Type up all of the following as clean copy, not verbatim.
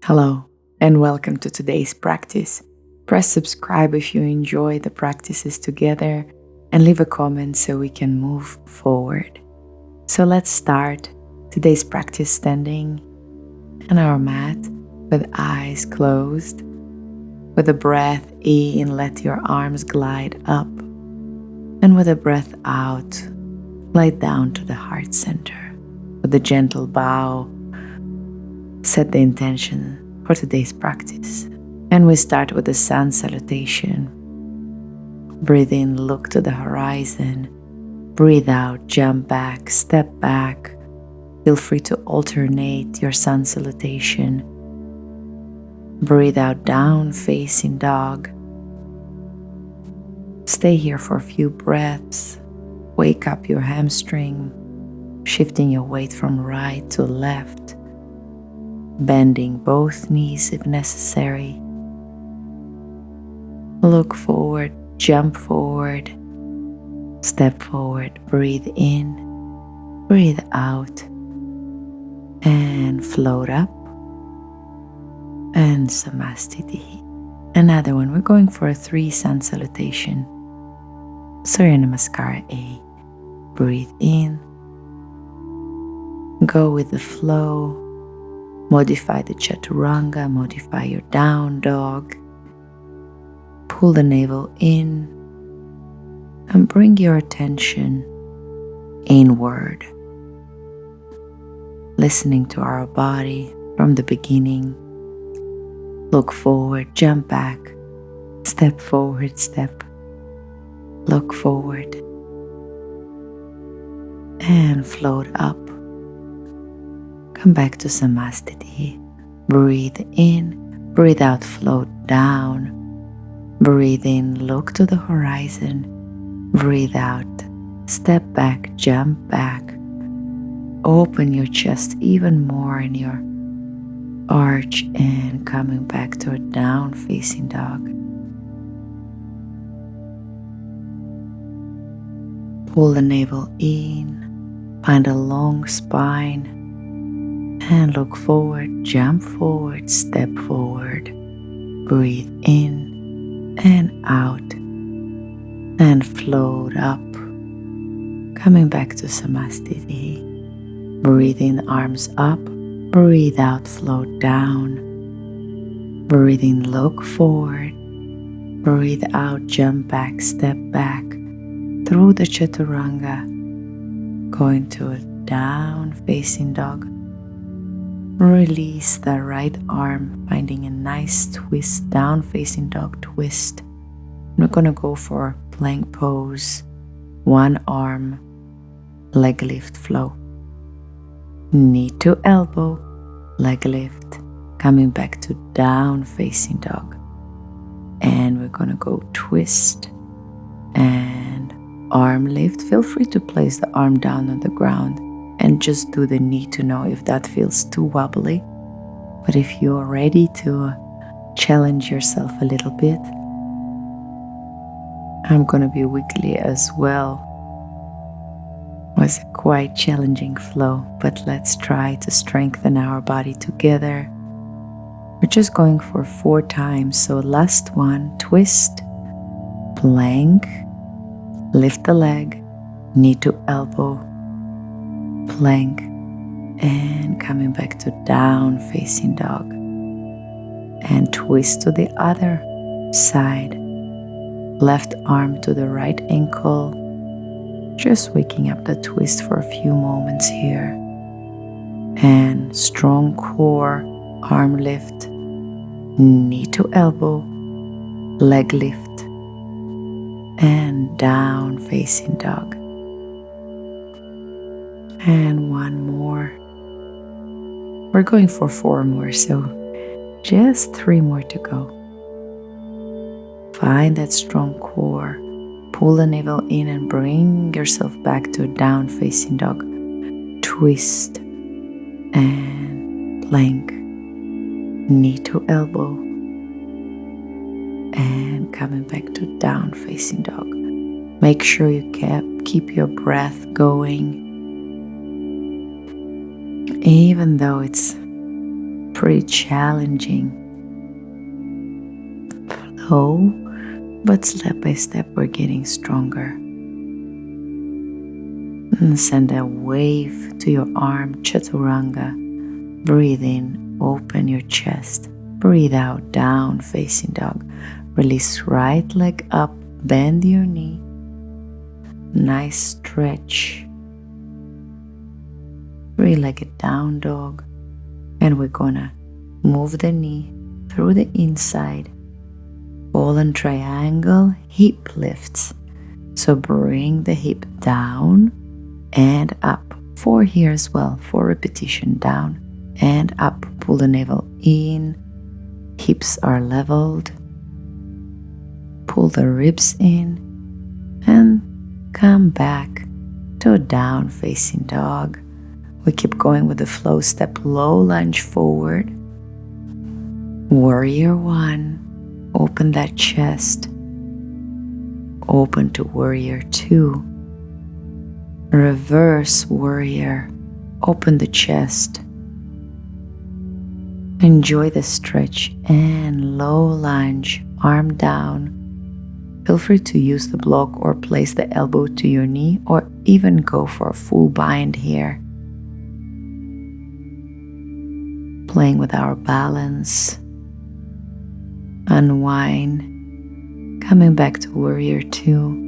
Hello, and welcome to today's practice. Press subscribe if you enjoy the practices together and leave a comment so we can move forward. So let's start today's practice standing on our mat with eyes closed. With a breath in, let your arms glide up, and with a breath out, glide down to the heart center. With a gentle bow, set the intention for today's practice. And we start with the Sun Salutation. Breathe in, look to the horizon. Breathe out, jump back, step back. Feel free to alternate your Sun Salutation. Breathe out, down facing dog. Stay here for a few breaths. Wake up your hamstring, shifting your weight from right to left, bending both knees if necessary. Look forward, jump forward, step forward, breathe in, breathe out, and float up. And Samastiti. Another one, we're going for a 3 Sun Salutation. Surya Namaskara A. Breathe in, go with the flow, modify the Chaturanga, modify your down dog, pull the navel in, and bring your attention inward, listening to our body from the beginning. Look forward, jump back, step forward, step, look forward, and float up. Come back to Samastiti. Breathe in, breathe out, float down. Breathe in, look to the horizon. Breathe out, step back, jump back. Open your chest even more in your arch and coming back to a down facing dog. Pull the navel in, find a long spine, and look forward, jump forward, step forward. Breathe in and out, and float up. Coming back to Samastiti. Breathe in, arms up. Breathe out, float down. Breathe in, look forward. Breathe out, jump back, step back through the Chaturanga, going to a down facing dog. Release the right arm, finding a nice twist, down facing dog twist. We're going to go for plank pose, one arm, leg lift flow. Knee to elbow, leg lift, coming back to down facing dog. And we're going to go twist and arm lift. Feel free to place the arm down on the ground and just do the knee to know if that feels too wobbly. But if you're ready to challenge yourself a little bit, I'm going to be wiggly as well. It was a quite challenging flow, but let's try to strengthen our body together. We're just going for 4 times. So last one, twist, plank, lift the leg, knee to elbow, plank, and coming back to down facing dog. And twist to the other side. Left arm to the right ankle. Just waking up the twist for a few moments here. And strong core, arm lift, knee to elbow, leg lift, and down facing dog. And one more. We're going for 4 more, so just 3 more to go. Find that strong core. Pull the navel in and bring yourself back to a down facing dog. Twist and plank, knee to elbow, and coming back to down facing dog. Make sure you keep your breath going, even though it's pretty challenging flow, but step by step we're getting stronger. And send a wave to your arm, chaturanga. Breathe in, open your chest. Breathe out, down facing dog. Release right leg up, bend your knee. Nice stretch. Three-legged down dog. And we're gonna move the knee through the inside. Fallen triangle, hip lifts. So bring the hip down and up. 4 here as well, 4 repetition, down and up. Pull the navel in, hips are leveled. Pull the ribs in and come back to a down facing dog. We keep going with the flow. Step low lunge forward. Warrior 1, open that chest. Open to warrior 2. Reverse warrior, open the chest. Enjoy the stretch and low lunge, arm down. Feel free to use the block or place the elbow to your knee or even go for a full bind here. Playing with our balance. Unwind. Coming back to warrior 2.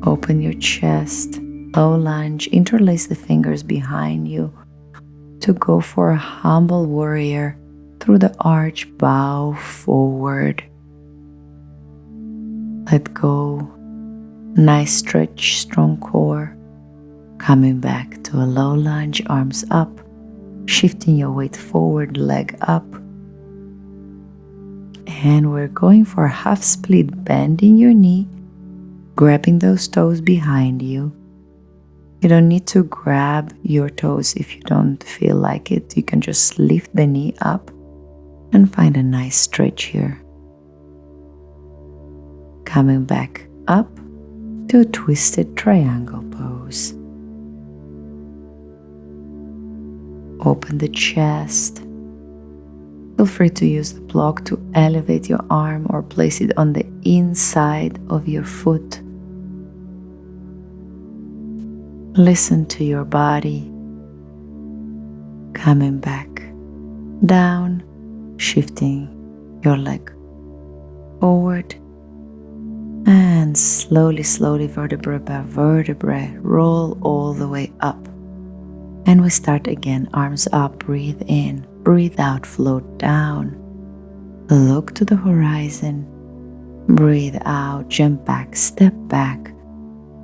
Open your chest, low lunge, interlace the fingers behind you to go for a humble warrior through the arch, bow forward. Let go, nice stretch, strong core. Coming back to a low lunge, arms up, shifting your weight forward, leg up. And we're going for a half split, bending your knee, grabbing those toes behind you. You don't need to grab your toes if you don't feel like it. You can just lift the knee up and find a nice stretch here. Coming back up to a twisted triangle pose. Open the chest. Feel free to use the block to elevate your arm or place it on the inside of your foot. Listen to your body. Coming back down, shifting your leg forward, and slowly, vertebra by vertebra, roll all the way up. And we start again, arms up, breathe in, breathe out, float down. Look to the horizon, breathe out, jump back, step back.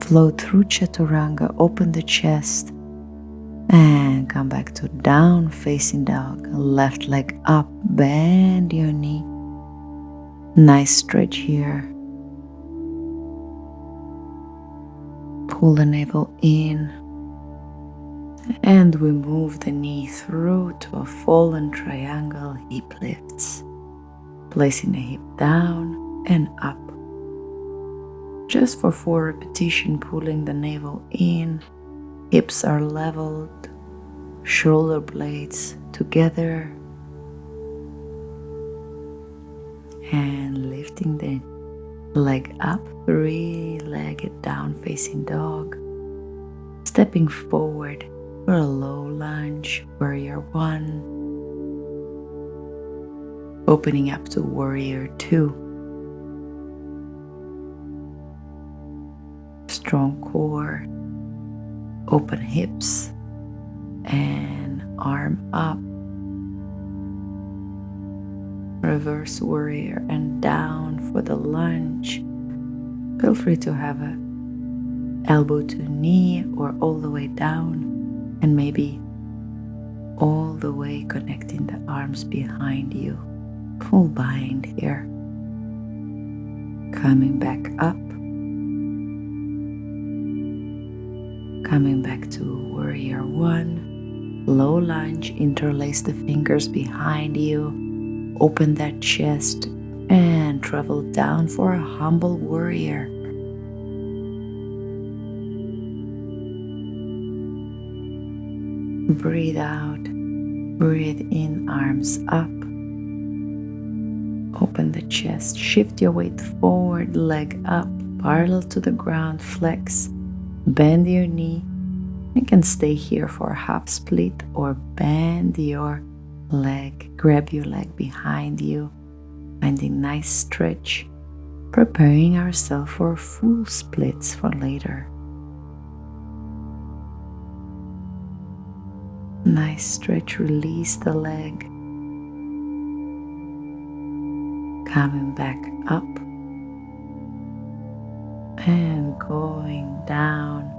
Flow through chaturanga, open the chest, and come back to down facing dog. Left leg up, bend your knee. Nice stretch here. Pull the navel in, and we move the knee through to a fallen triangle, hip lifts. Placing the hip down and up. Just for 4 repetitions, pulling the navel in, hips are leveled, shoulder blades together, and lifting the leg up, 3-legged down facing dog, stepping forward for a low lunge, warrior 1, opening up to warrior 2. Strong core, open hips, and arm up. Reverse warrior and down for the lunge. Feel free to have a elbow to knee or all the way down, and maybe all the way connecting the arms behind you. Full bind here. Coming back up. Coming back to warrior 1, low lunge, interlace the fingers behind you, open that chest, and travel down for a humble warrior. Breathe out. Breathe in, arms up. Open the chest. Shift your weight forward, leg up, parallel to the ground. Flex. Bend your knee. You can stay here for a half split or bend your leg. Grab your leg behind you. Finding nice stretch. Preparing ourselves for full splits for later. Nice stretch, release the leg. Coming back up and going down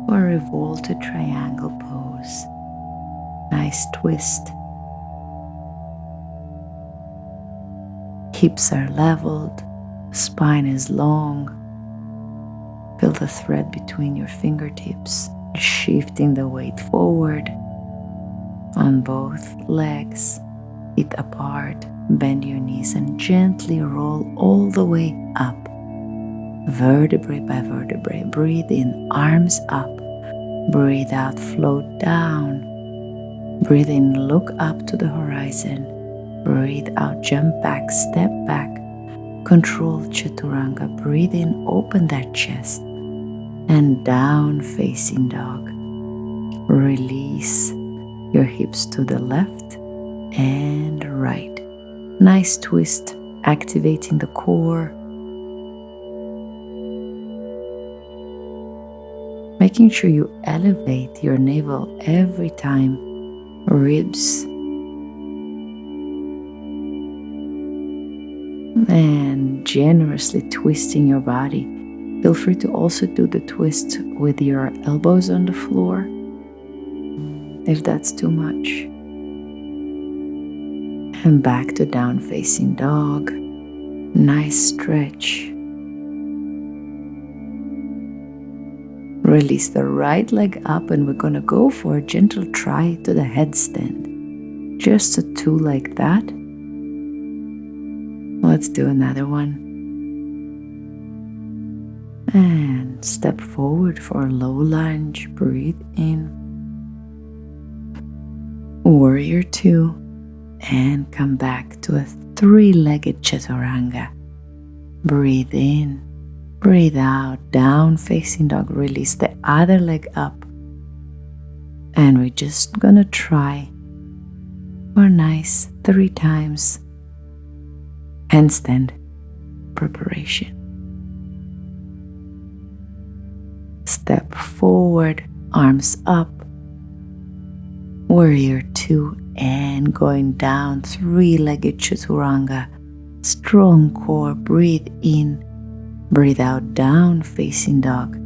for a revolted triangle pose. Nice twist. Hips are leveled, spine is long. Feel the thread between your fingertips, shifting the weight forward on both legs, feet apart, bend your knees and gently roll all the way up. Vertebrae by vertebrae, breathe in, arms up. Breathe out, float down. Breathe in, look up to the horizon. Breathe out, jump back, step back. Control Chaturanga. Breathe in, open that chest. And down facing dog. Release your hips to the left and right. Nice twist, activating the core. Making sure you elevate your navel every time. Ribs. And generously twisting your body. Feel free to also do the twist with your elbows on the floor, if that's too much. And back to down facing dog. Nice stretch. Release the right leg up and we're gonna go for a gentle try to the headstand. Just a two like that. Let's do another one. And step forward for a low lunge. Breathe in. Warrior two. And come back to a three-legged Chaturanga. Breathe in. Breathe out. Down facing dog. Release the other leg up. And we're just gonna try for nice 3 times handstand preparation. Step forward, arms up. Warrior two and going down, three-legged Chaturanga. Strong core, breathe in, breathe out, down facing dog.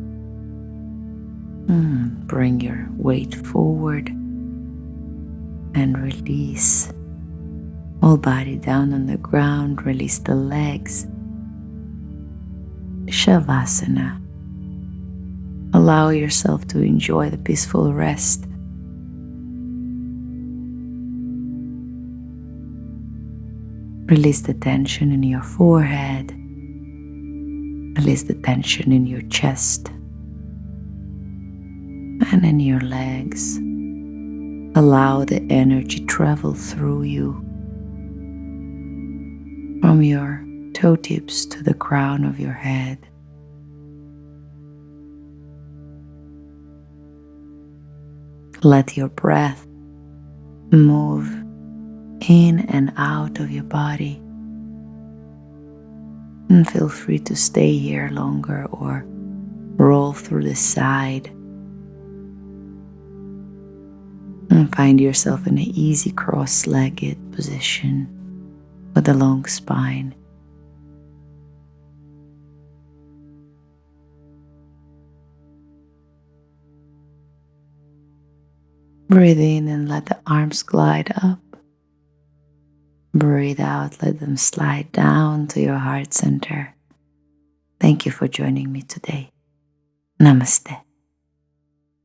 Bring your weight forward and release. Whole body down on the ground, release the legs. Shavasana. Allow yourself to enjoy the peaceful rest. Release the tension in your forehead. Release the tension in your chest and in your legs. Allow the energy travel through you from your toe tips to the crown of your head. Let your breath move in and out of your body. And feel free to stay here longer or roll through the side. And find yourself in an easy cross-legged position with a long spine. Breathe in and let the arms glide up. Breathe out, let them slide down to your heart center. Thank you for joining me today. Namaste.